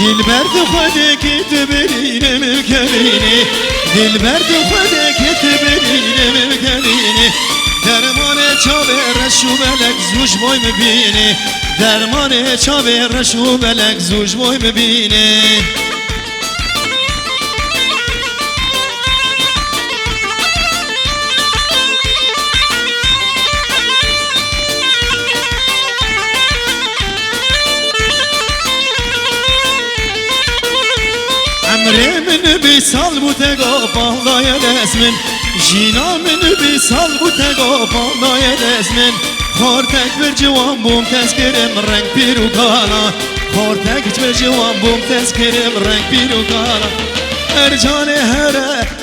دلبر تو خودی که تو برینه مکبینی دلبر تو خودی که تو برینه مکبینی درمان چاوه رشو بلک زوج بای مبینی درمان چاوه رشو بلک زوج بای مبینی عمري من بيصال بوتقا بالله الاسمن جينا من بيصال بوتقا بالله الاسمن خورتك برجوان بوم تذكرم رنگ بيرو كالا خورتك برجوان بوم تذكرم رنگ بيرو كالا هر جاني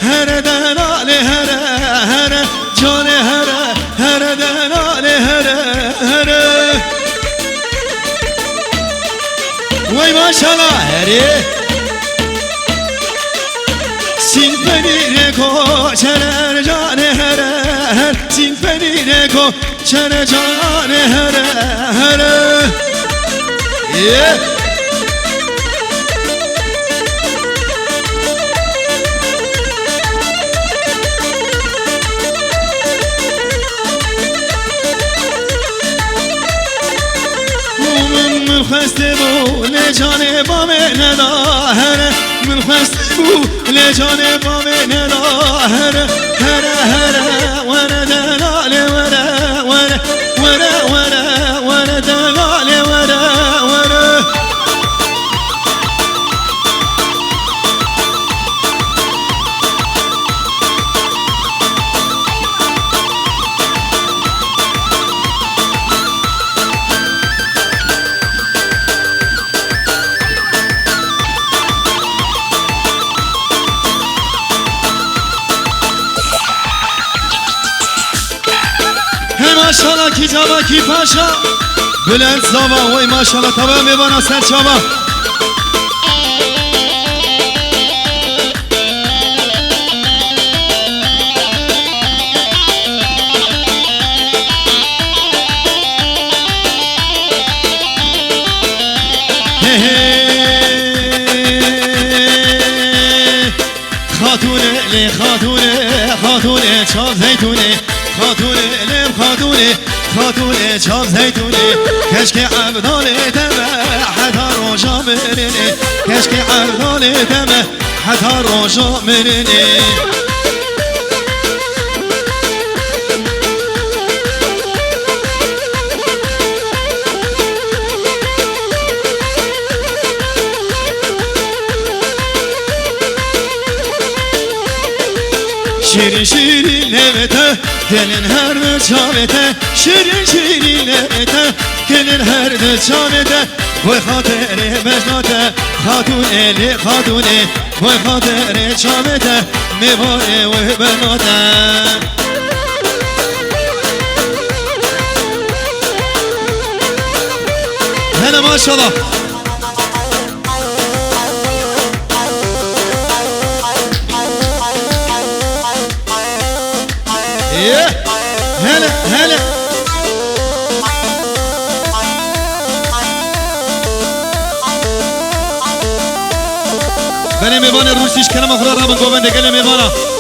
هر دنالي هر جاني هر دنالي هر وي ما شاء الله هري سین پنیره کو چنر جان هر سین پنیره کو چنر جان هر من خسته بو لجان با من نداهر من خسته بو لجان با من نداهر هر ورا دلال ورا دلال ورا ماشاءالله کی جوا کی پاشا بلند زاوا وای ماشاءالله تمام میبانا سر چاوا خاتونه چاو زیتونه خاتونه چاو زیتونه کشک عبدال دمه حتا روشا مرنه کشک عبدال دمه حتا روشا مرنه شیرین لبته gelin her de çavete şirin lebete gelin her de çavete vay hatere mecnate hatun eli hatune vay hatere çavete mevare vay benate hele maşallah هلا بني ميبانا روسيش كلام اخرى رابن قوبان دي قلي ميبانا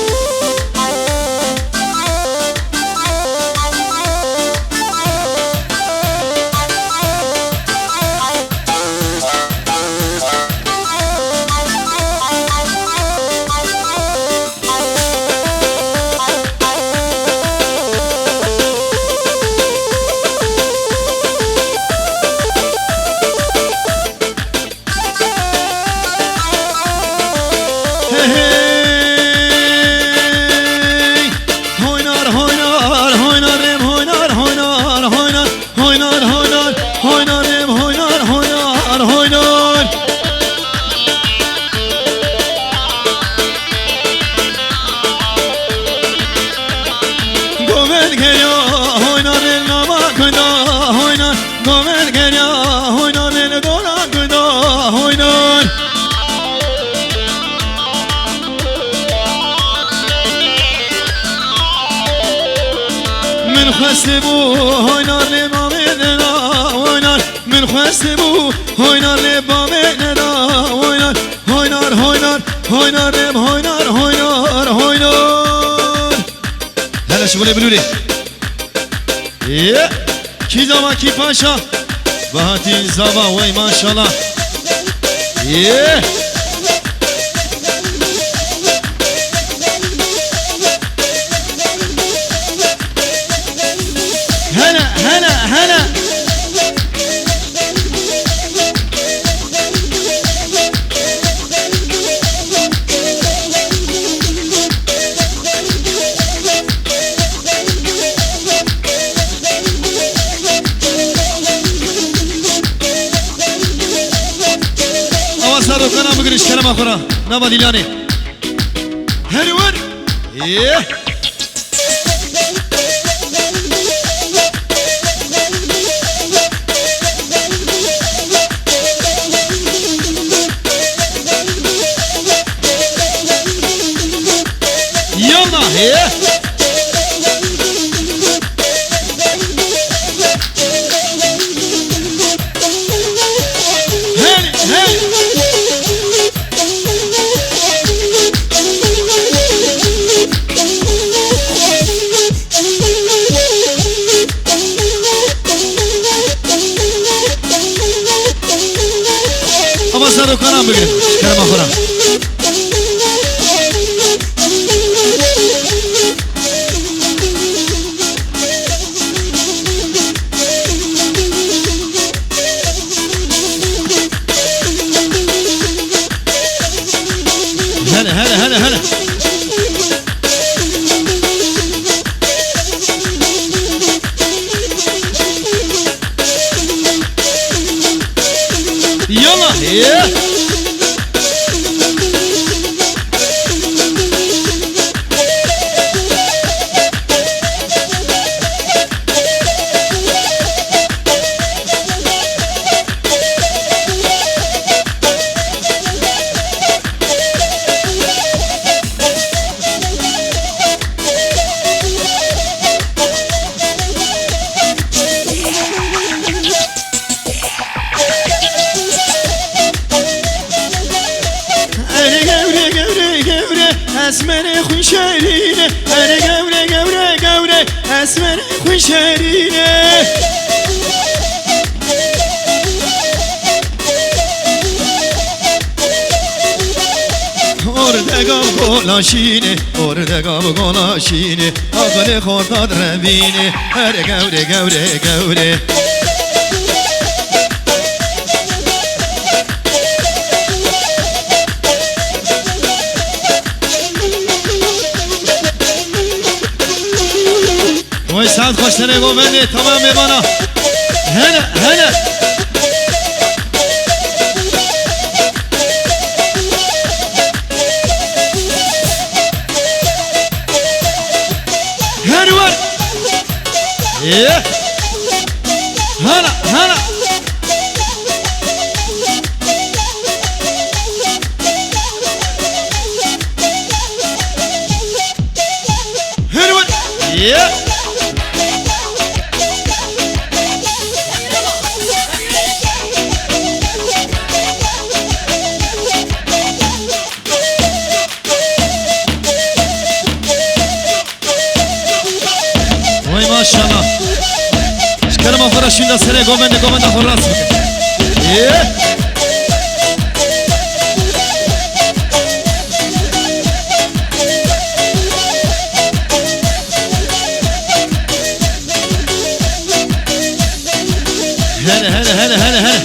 خسبو هاينار لبامي ندا هاينار من خسبو هاينار لبامي ندا هوينارم هوينار هوينار هوينار هلا شغل بلولي ايه كي زما كي باشا بهاتي زبا وي ما شاء الله ايه هلا هلا هلا كنا بقرش كلام أخرى نبى ديلاني هنور إيه يلا إيه صاروا كلام بقري كلام أخرى هلا هلا هلا هلا يلا ايه اسمر خوی شرینه اره گوره گوره گوره اسمر خوی شرینه اردگام گلاشینه اردگام گلاشینه آقل خورداد روینه اره گوره گوره گوره وای سعد خوشتنه گومنده تمام میبانا هلا هلا هنور ايه هلا هلا هنور ايه ما شاء الله اشكال ما فرش شندا سره گومند خلاص ايه هلا هلا هلا هلا هلا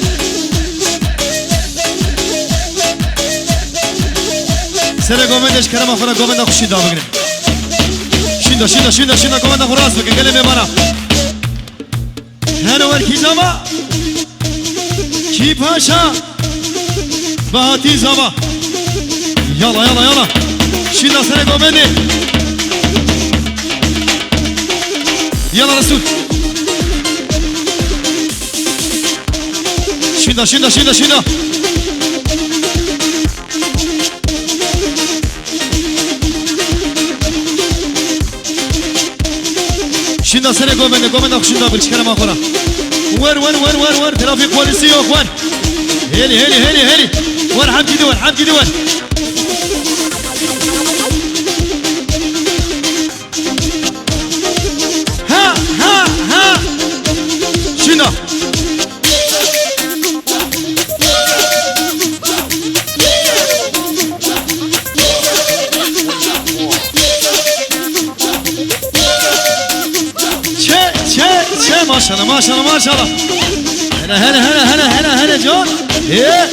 سره گومند اشكال ما فرش گومند خوشی دا بگیره شندا گومند خلاص بگیر گله میمانا هنور کی زما کی پاشا بهاتی زما يلا يلا يلا شندا سره گومند يلا رسول شندا شندا سره گومند شندا بالشكل ما خورا ور ترافيق بوليسي يا اخوان هلي ور حمدي دول شاء الله ما شاء الله ما شاء الله. هلا هلا هلا هلا هلا هلا جون. ايه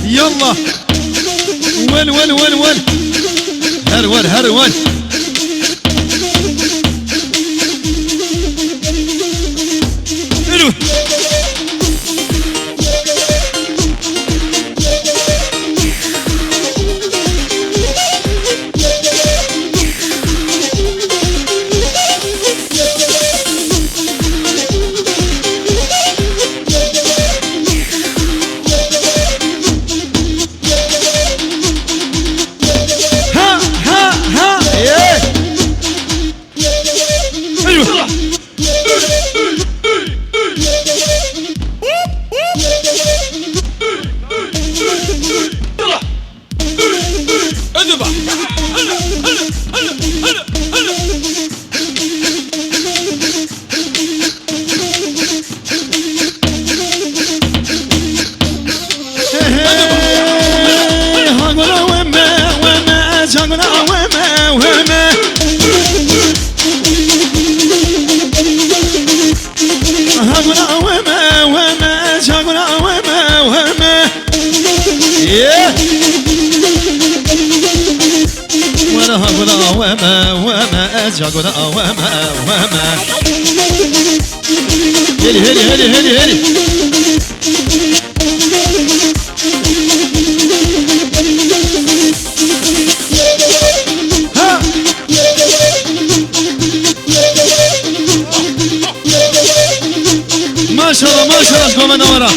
يلا ول ول ول ول هرول هرول. حلو. جاكونا وما هلي هلي هلي هلي هلي. ها ما شاء الله ما شاء الله قوم نورا.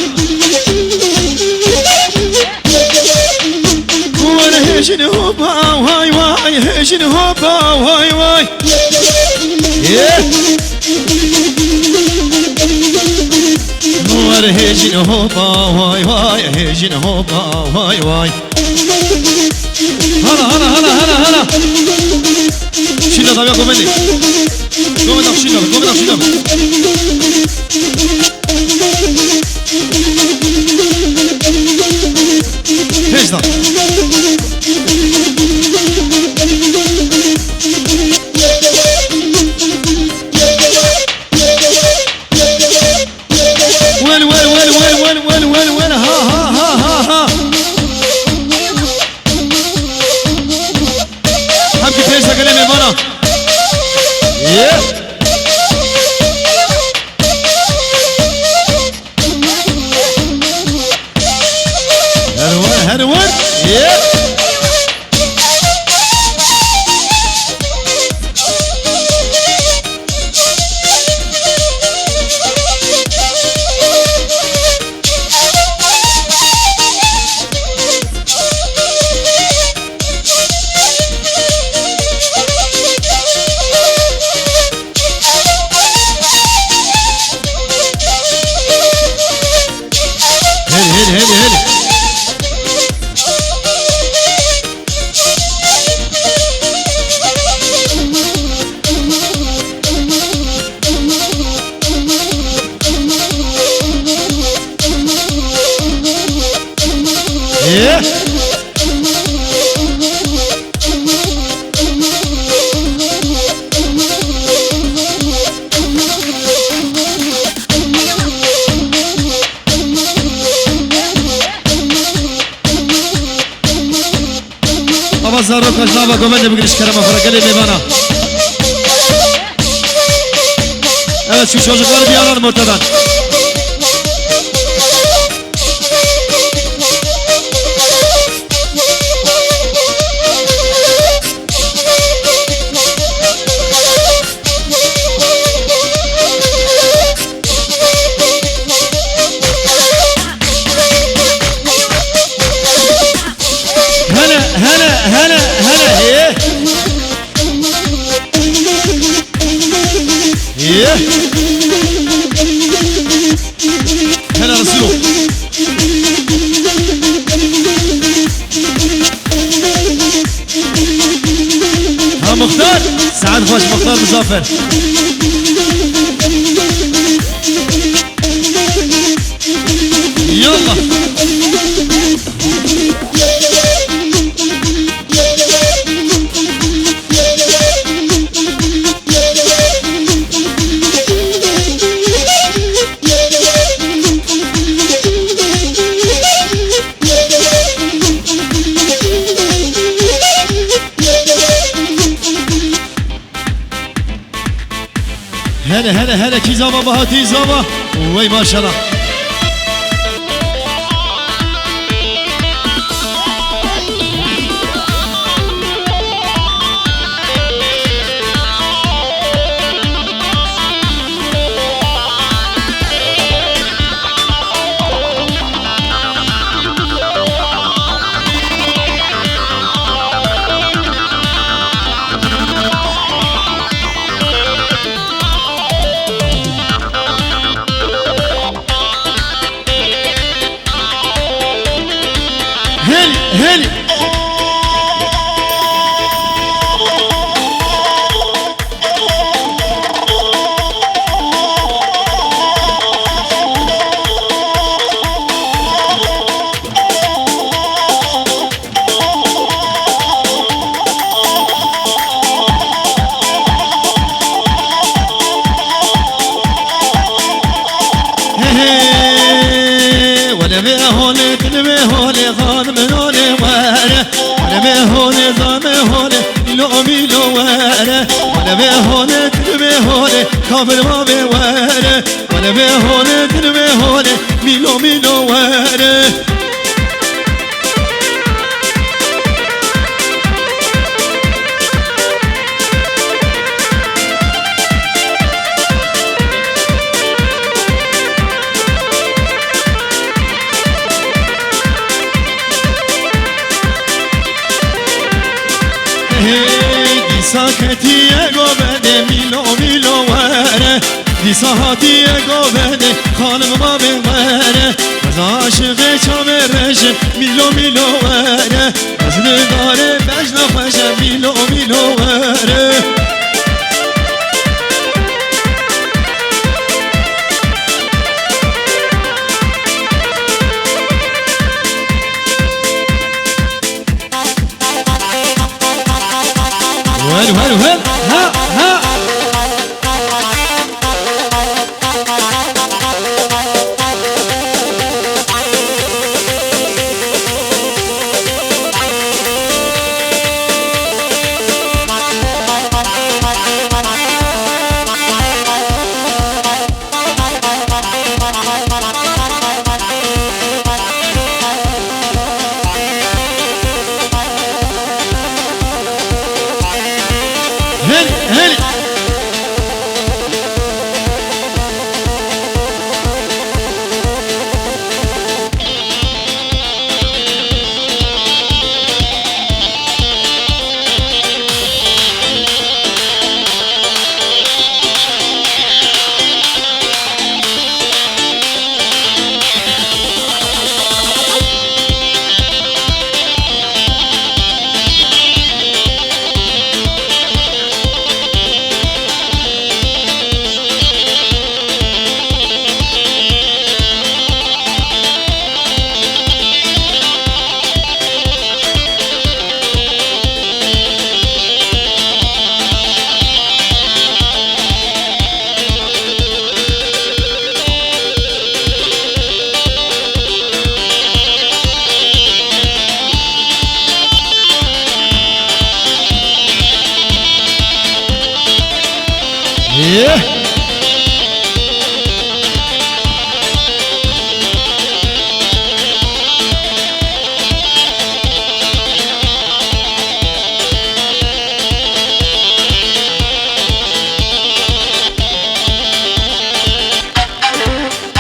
وانا هيجن هوبا واي واي هيجن هوبا واي واي. وانا هيجن هوبا واي واي هيجن هوبا واي واي. هلا هلا هلا هلا هلا. شيلا طبيعة قومني قومنا شيلا قومنا شيلا. هيش ده وين وين وين وين وين وين وين ها ها ها ها ها. حبكي فيش تكلمي بنا. هنون زاروك اجنابا قومنا بقريش كلامه فرقلي ليبانا. Evet şu çocukları bir alalım ortadan. هلا رسلو ها مختار سعد خوش مختار مظفر. يلا هلا هلا هلا كي زابا بهاتي زابا وي ما شاء الله. هلي ولا بهوني تلبي هوني خان منوني واره ولا بهوني ضامي هوني لومي لواره ولا بهوني تلبي هوني كابر ما بواره ولا بهوني تلبي هوني ميلومي لواره دی ساکتی گوبنده میلو میلو وره دی ساحتی گوبنده خانم ما بوره از عاشق چام رشه میلو میلو وره از نداره بجنا خوشه میلو میلو وره وهل وهل وهل ها ها هل هل yeah.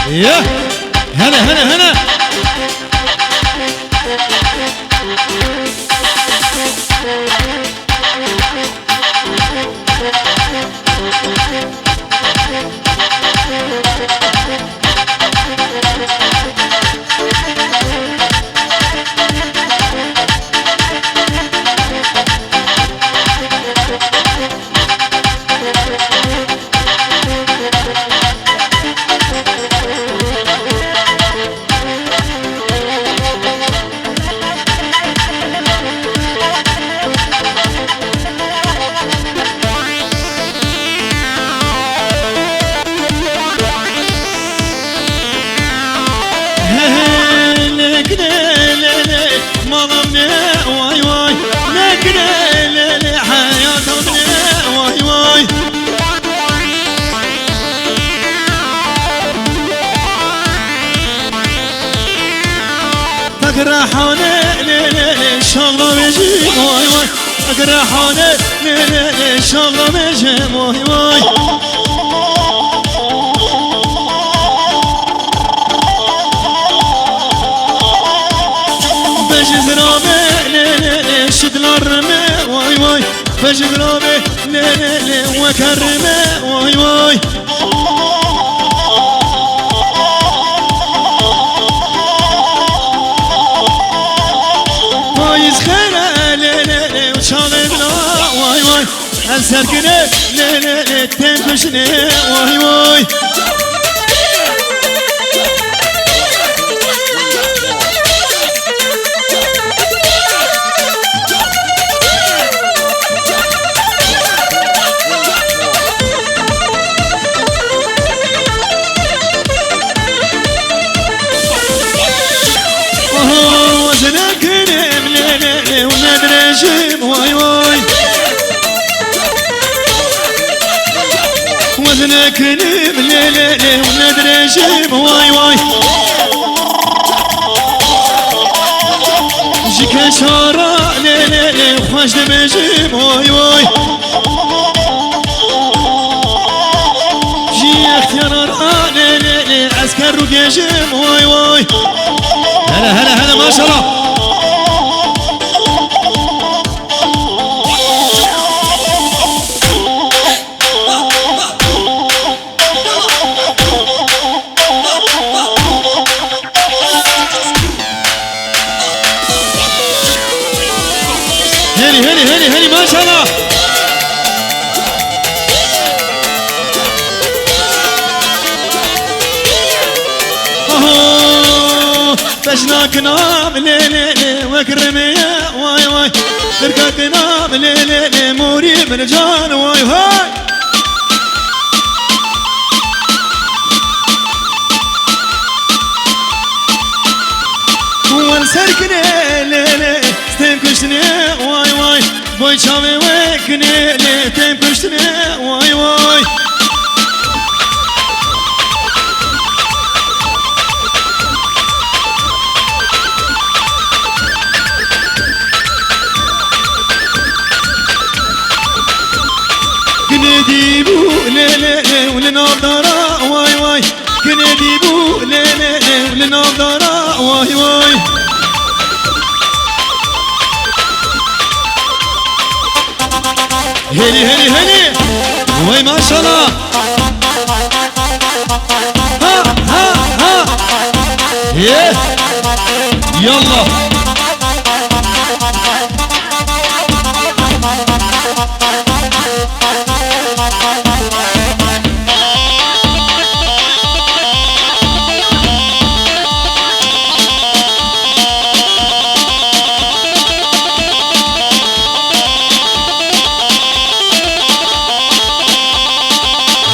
Yeah. هنا هنا هنا اقرا حالي ليلي شغله مجم واي واي بجزرابي ليلي شدلار رمي واي واي بجزرابي ليلي وكرمي واي واي فايز خيره ليلي وشالي بلا واي واي السركني ليلي تنكشني واي واي واي واي وزنك نيم ليلي وندري جيم واي واي جيك شارع ليلي وخاش دمجيم واي واي جي اختيار ليلي عسكر رقيجيم واي واي هلا هلا هلا ما شاء الله هني ما شاء الله بشناك نام ليلي وكرمي واي واي تركك نام ليلي موري من جان واي هاي والسركني ليلي ستنكشني واي واي بوي شامي وكني لي تنكشني واي واي كني ديبو ليلي ولنظرة واي واي كني ديبو ليلي ولنظرة واي واي هني وي ما شاء الله ها يلا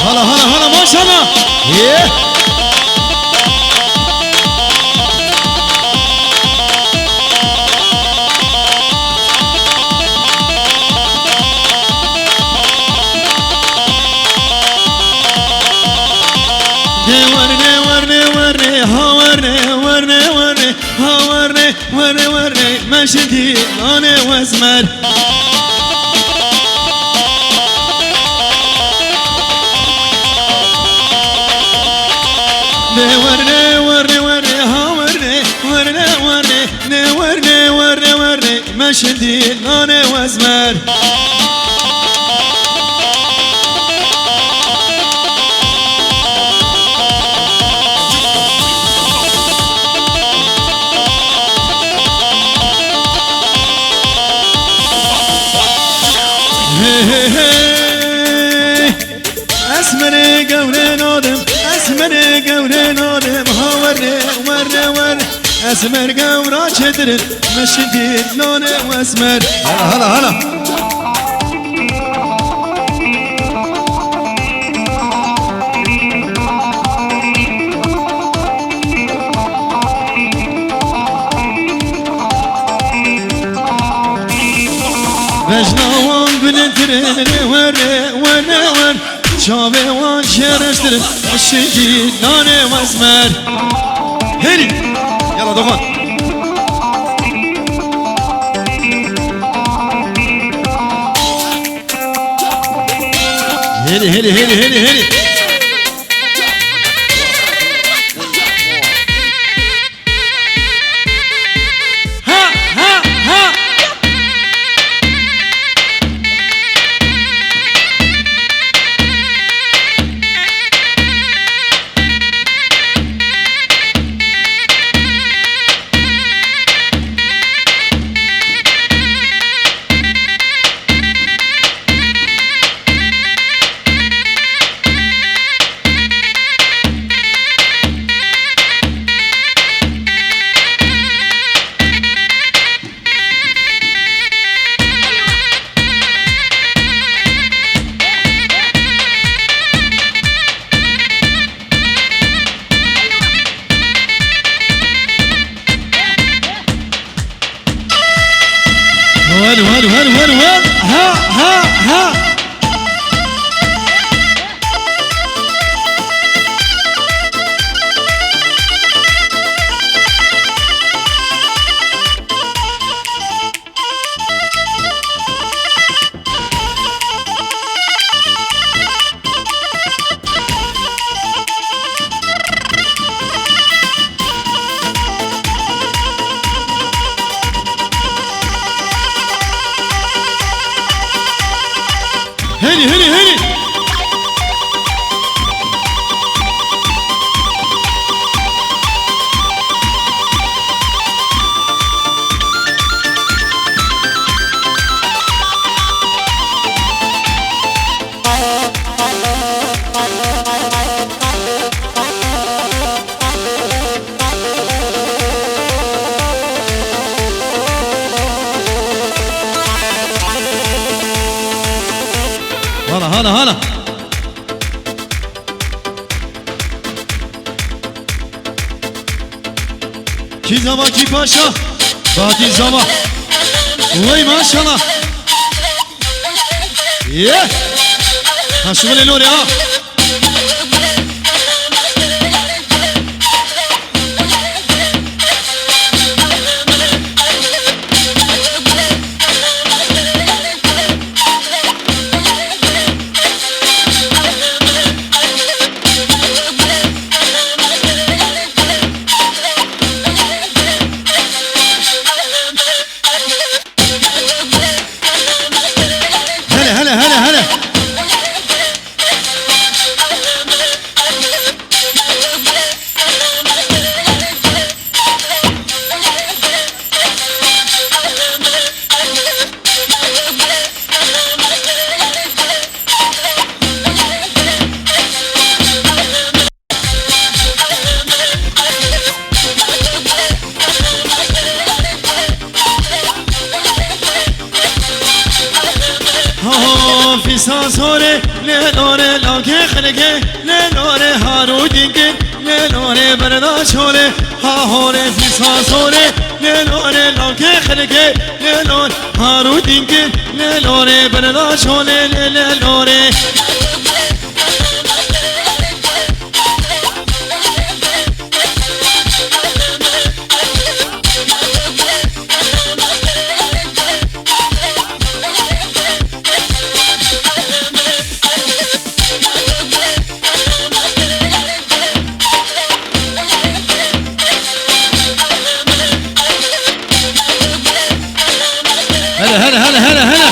هلا ما شاء الله ورني مشدي انا واسمر ورني مشدي انا واسمر اسمري قولي نادم اسمري قولي نادم ورني اسمر قورا شدر مشدي لوني واسمر هلا بجناوان بلنترين ورن شابه وان شرشتر مشدي لوني واسمر هني يلا دخان هلي هلي هلي هلي هلي ها ها ها وين ها ها ها هني هني هني هلا هلا کی زمان کی پاشا بعدی زمان وای ماشاءالله یه هشمل نوری ها في ساسوره لنوره لاکه خلقه لنوره هارو دینگه لنوره برداشوره ها هوره في ساسوره لنوره لاکه خلقه لنوره هارو دینگه لنوره برداشوره لنوره هلا هلا هلا هلا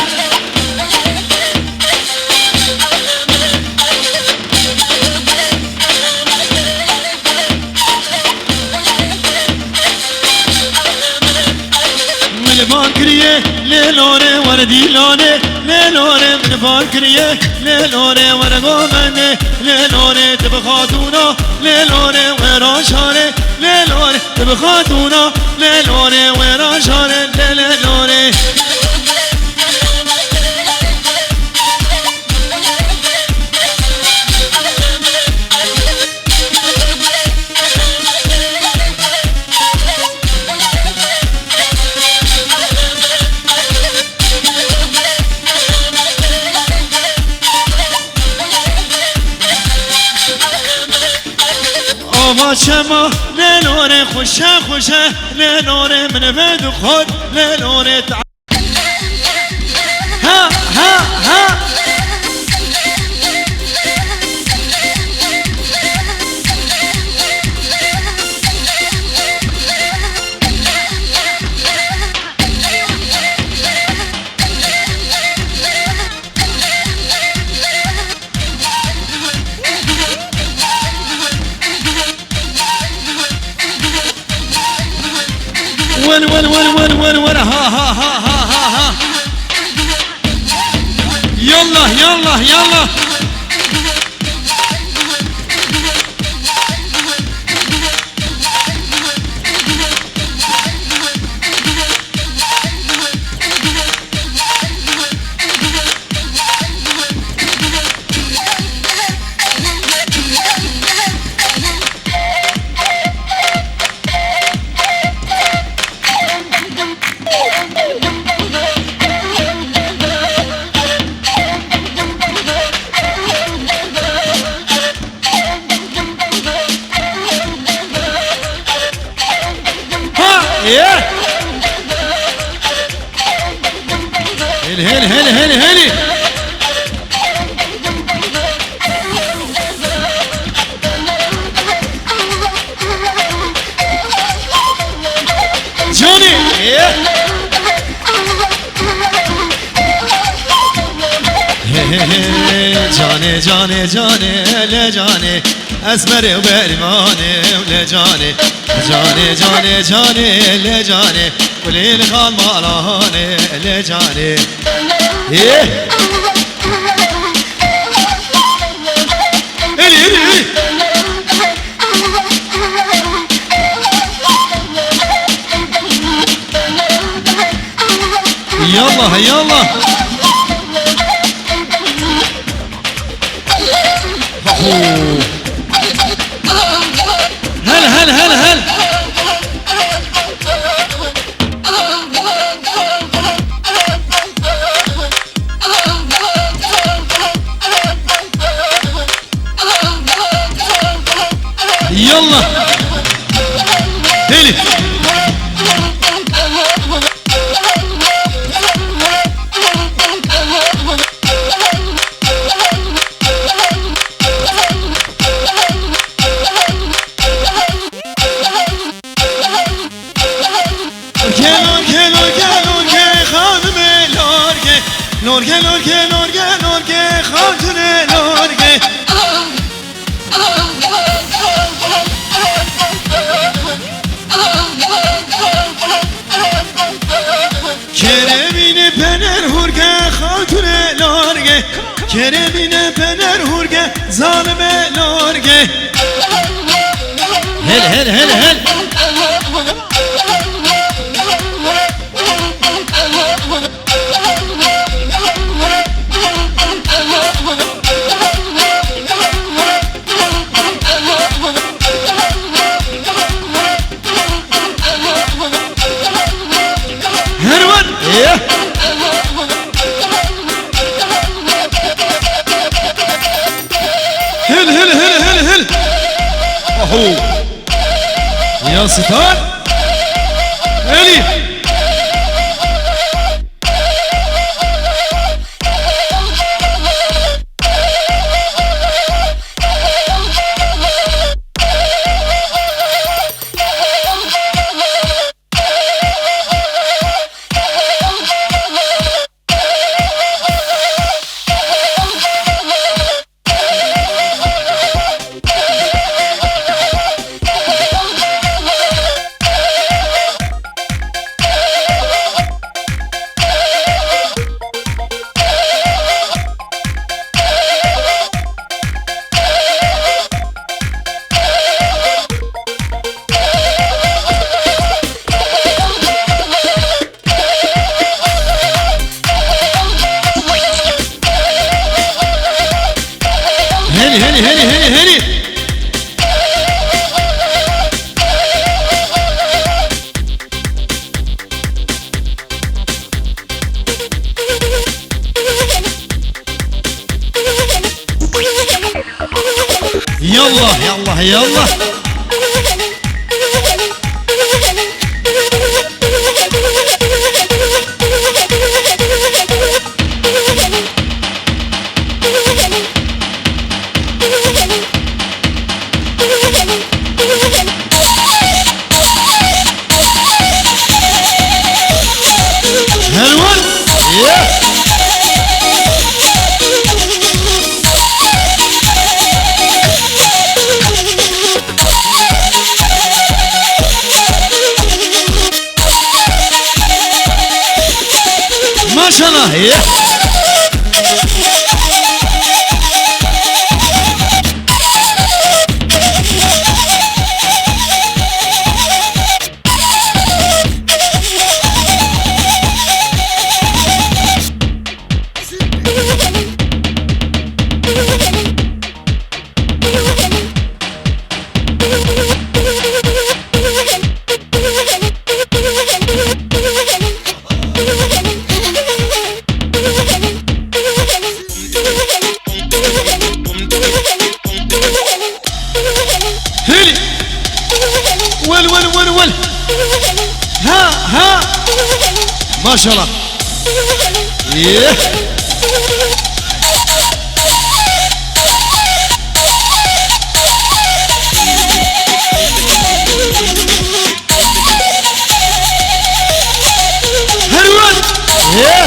من بانكريه ليلوري وردي لوني ليلوري من بانكريه ليلوري ورقومني ليلوري تبخاتونا ليلوري وراشاري ليلوري تبخاتونا ليلوري وراشاري ليلوري شما لنوره خوشه خوشه لنوره من بد خود لنوره ها ها ها ورا ها ها ها ها ها ها يلا يلا يلا هلي هلي هلي هلي جوني جاني جاني جاني لجاني اسمر وبرماني ولجاني جاني جاني جاني لجاني وليل خال مالاني لجاني ايه الي الي يلا يلا هل هل هل هل يلا هلي نورگه نورگه نورگه نورگه خاتون نورگه کرمین پنر هورگه خاتون نورگه کرمین پنر هورگه ظالم نورگه هل هل هل هل هل هل هل هل هل اهو يا ستار الي هني هني هني هني يلا يلا يلا ما شاء الله. ول ها ما شاء الله. هروان هلا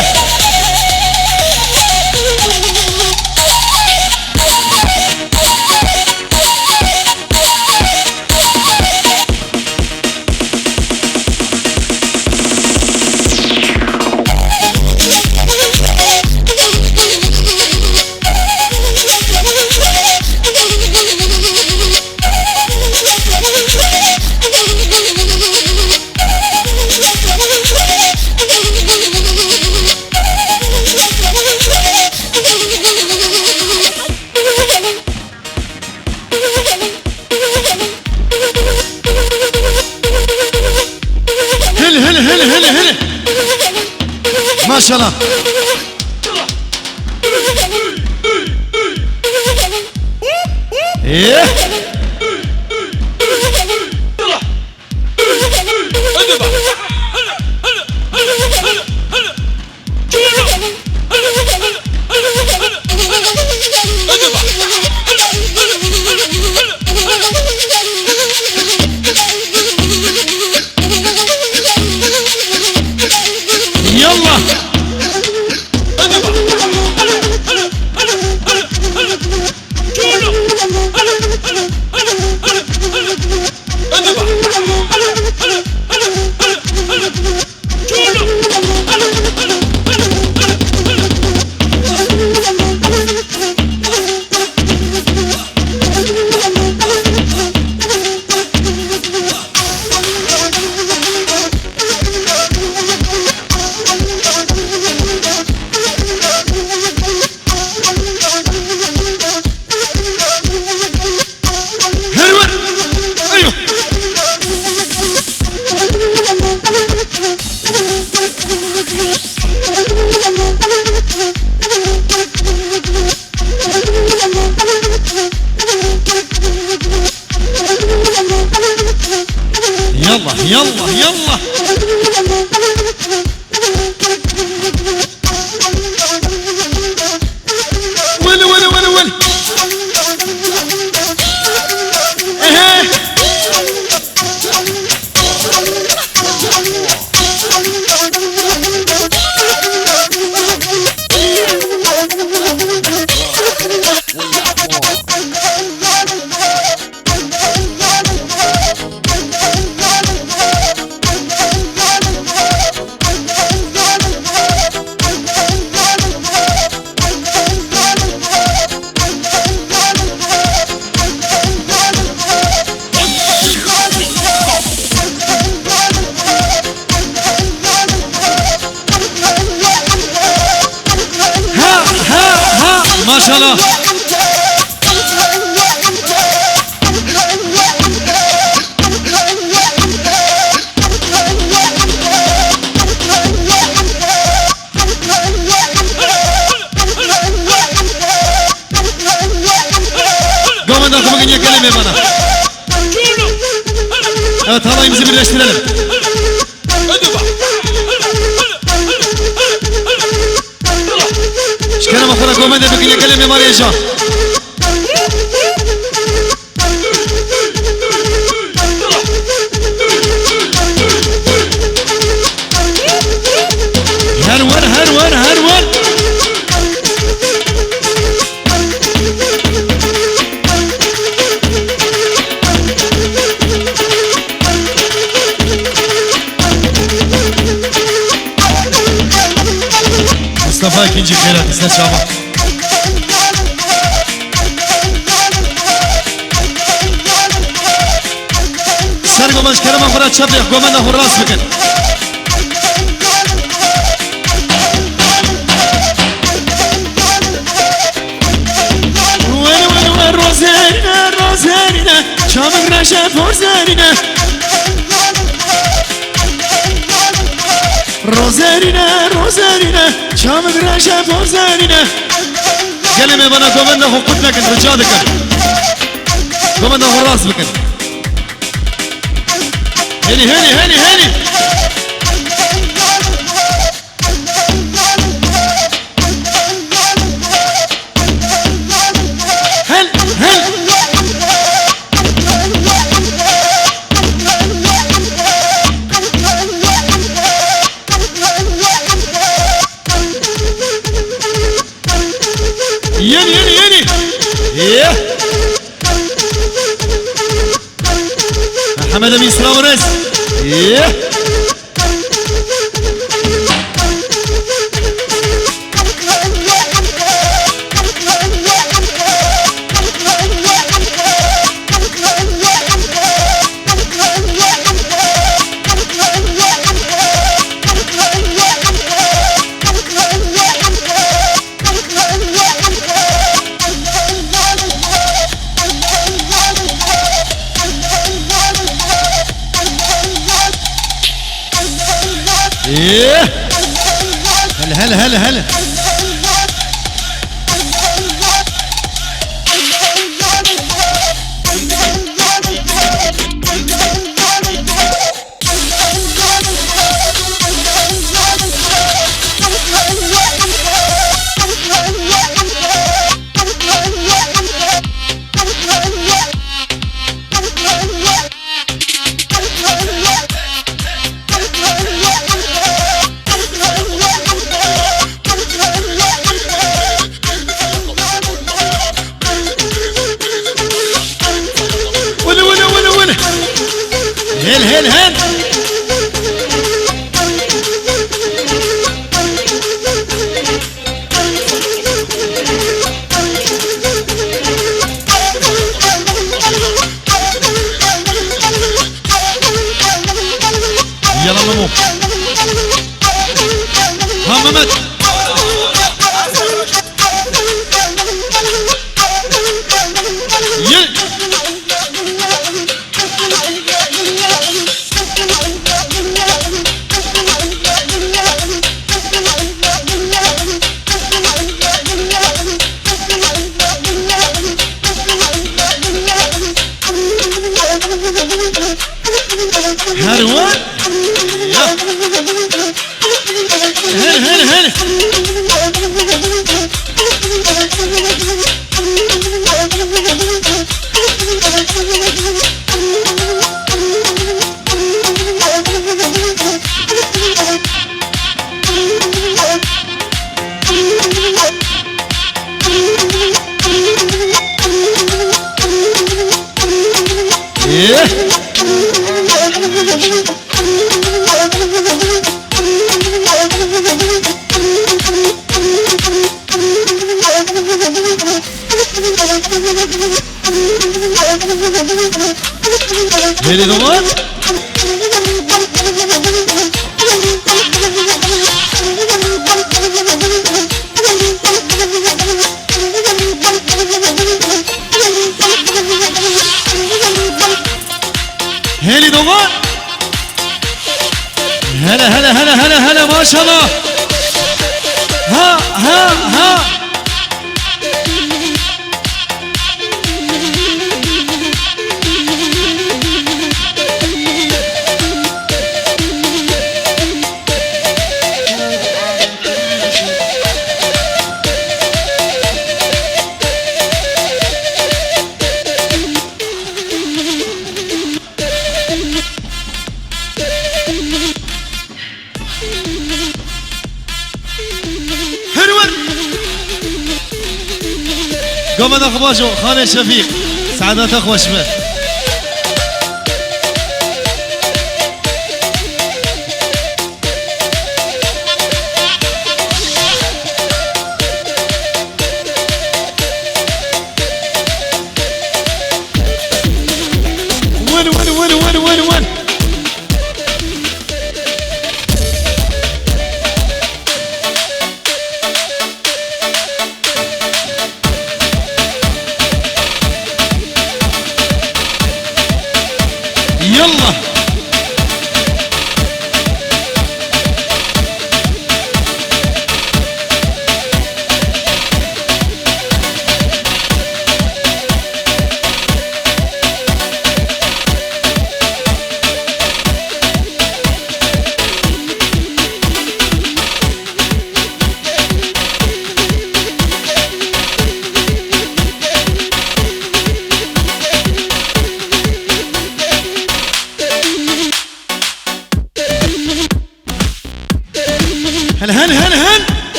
ما شاء الله. يلا يلا ول ما شاء الله. قوم عندكم بقية كلمة معنا. Evet halayımızı birleştirelim. Çıkarım akıra قوم عندك بقية كلمة ماريا جان. هرور مصطفى كنجي خيرات استاذ شابا سرقو باش كلمة فرات شبيح قومنا هو الراس بكن وين روزارينا روزارينا شامك رشا فورزارينا روزارينا روزارينا شامك رشا فورزارينا كلمة بنا قومنا هو قد لكن رجالك قومنا هو الراس بكن هني هني هني هني هل هل يني يني يني ايه محمد امين سلام ورس ايه ايه هلا هلا هلا هلا هل هل هل يلا مامو ها مامت هروان هل هل هل ايه هيلي ضمان هيلي ضمان هلا هلا هلا هلا هلا ما شاء الله ها ها ها قوم اخباشو خالد شفيق سعادات اخوة شباب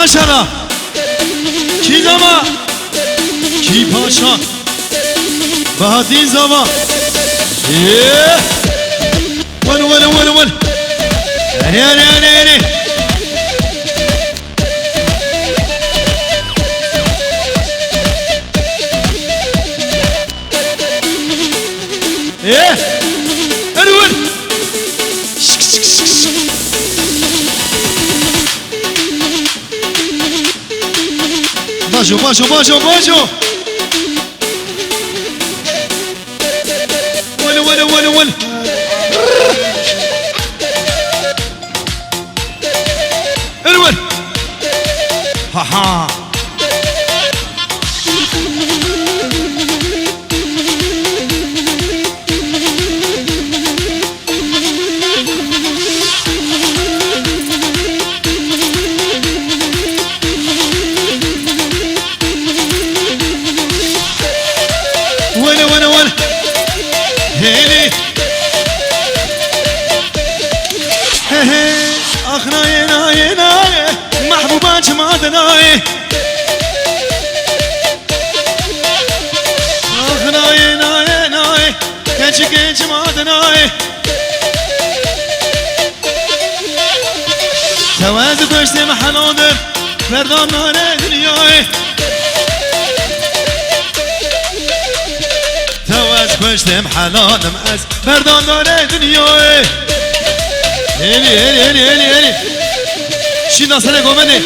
ماشاءالله کی زما کی پاشا بهادی زما ول ول ول ول اري ارول باجو ول ارول ها محبوبات مادناي ناي كنش مادناي توازي كشتي محلودر فردان ناري دنياي توازي كشتي محلودم از فردان ناري دنياي هلي شيل سنة قومني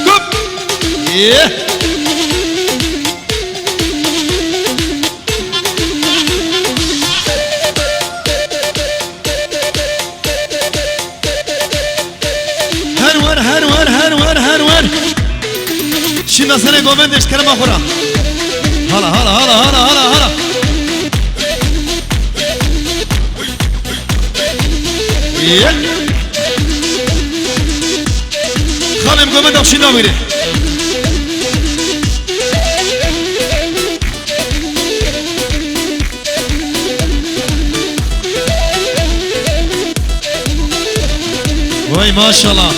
قوم هرور شيل سنة قومني اشكرم اخورا هلا خالم قومن دخشي ناميري وای ما شاء الله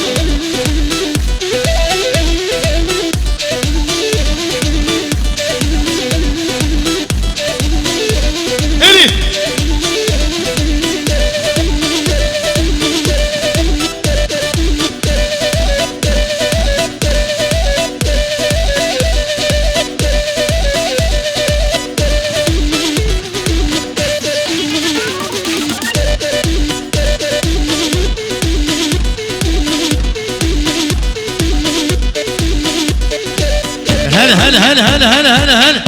هلا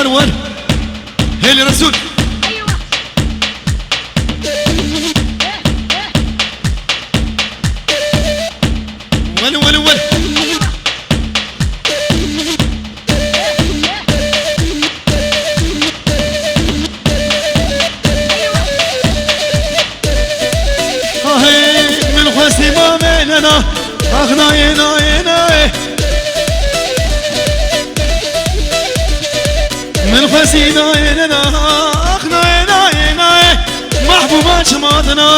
ور هيلي رسول ول من خواسي ما بيننا ناي من خسينا إلنا ناي محبوبات شماتنا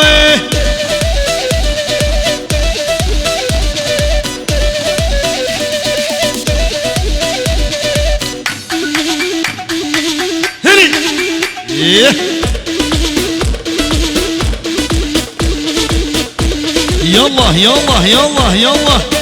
يلا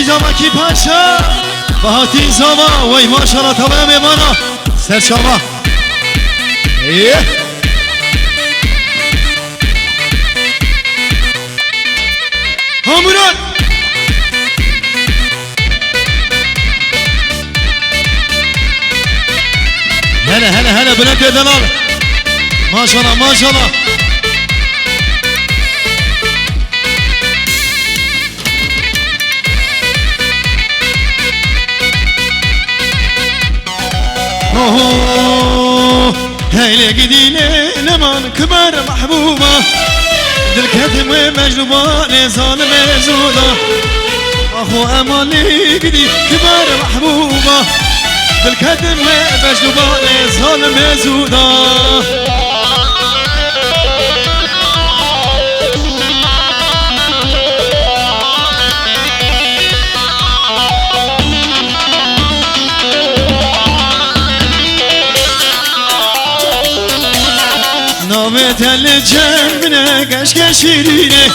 زما کی پاشا بهاتی زما وای ماشاءالله تمام مانا سرچاوا همونان هلا هلا هلا بلند يا دلال ما شاء الله ما شاء الله هيلي قديلي لمن كبر محبوبة دالكتم ومجلوبة ظالم زودة أخو أمالي قدي كبر محبوبة دالكتم ومجلوبة ظالم زودة نامت الجنة كشك شيرينه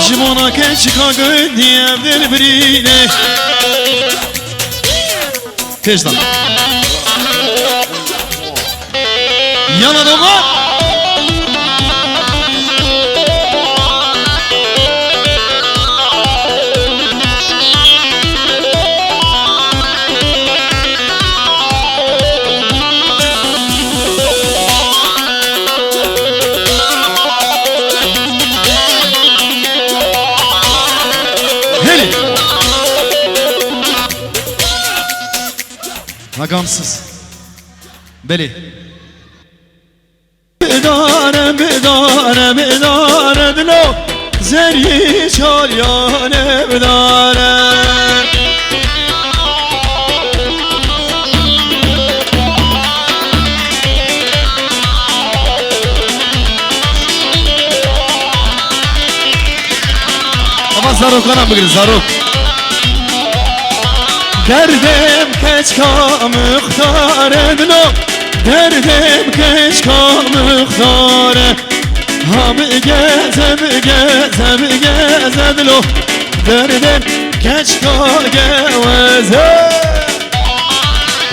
جمونا كشكا قدي عبد البرينه كيش ده يلا دوما Makamsız. Beli. Bedare bedare bedare dilo zeri çalyane bedare. Ama zaruk ana bugün zaruk. دردم کچکا مختاره دلو دردم کچکا مختاره ها بگزه بگزه بگزه دلو دردم کچکا گوزه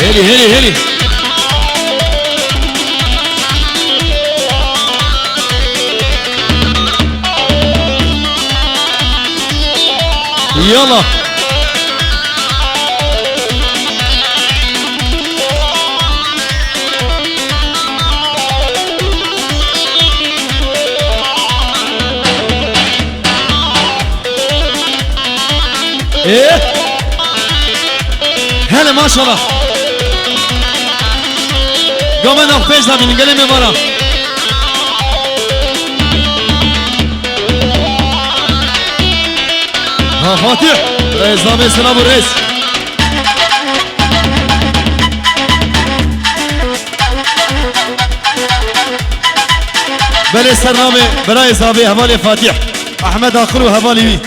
هلی هلی هلی يلا ايه هلا ما شاء الله قومنا بيش ده من قلمي ورا ها فاتح رئيس نامي سلام الرئيس بلي سرنامي براي صابي هوالي فاتح احمد اخر وهوالي بي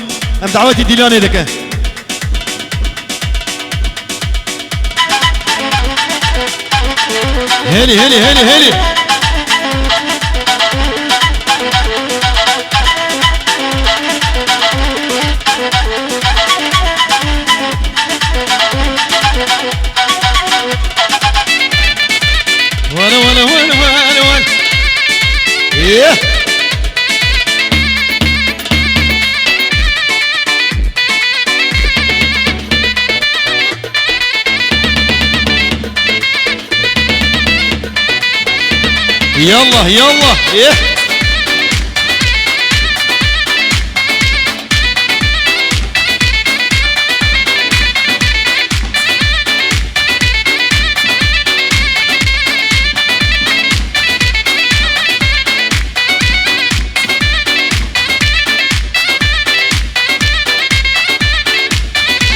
ام دعوتي ديلاني دكه هلي هلي هلي هلي وانا وانا وانا وانا وانا ايه يلا يلا ايه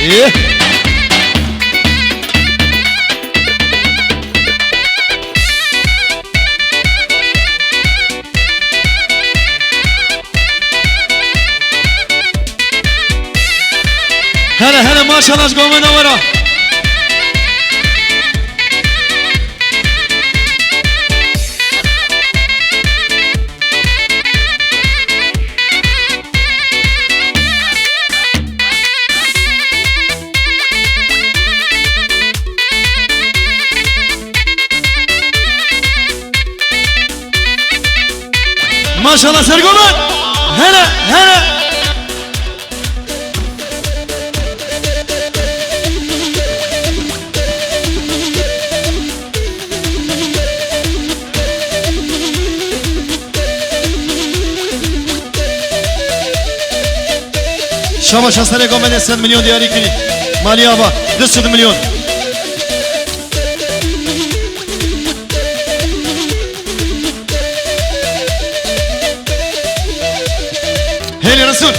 ايه هلا هلا ما شاء الله قوم منورة maşallah Sergoman. Hele hele. Şabaş hastane gomede sen milyon diyari kini. Mali aba 200 milyon. Hele Resul.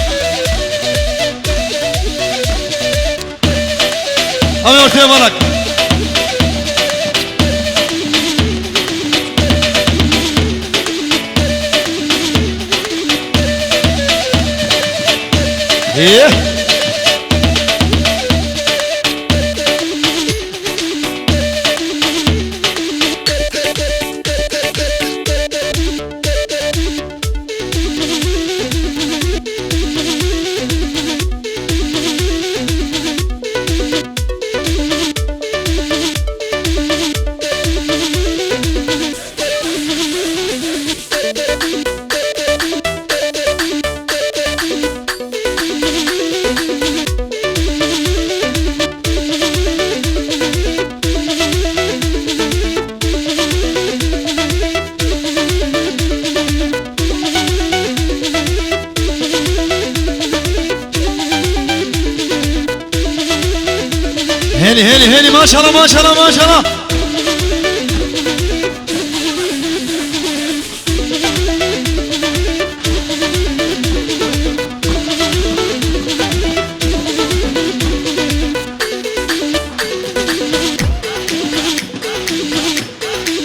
Abi ortaya barak. İyi. Heli maşallah maşallah maşallah.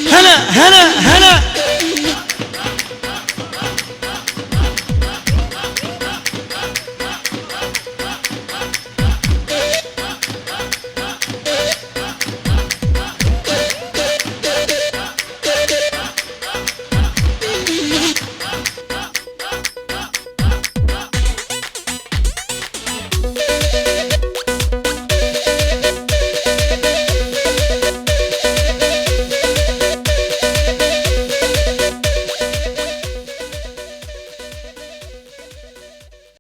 Hele hele hele.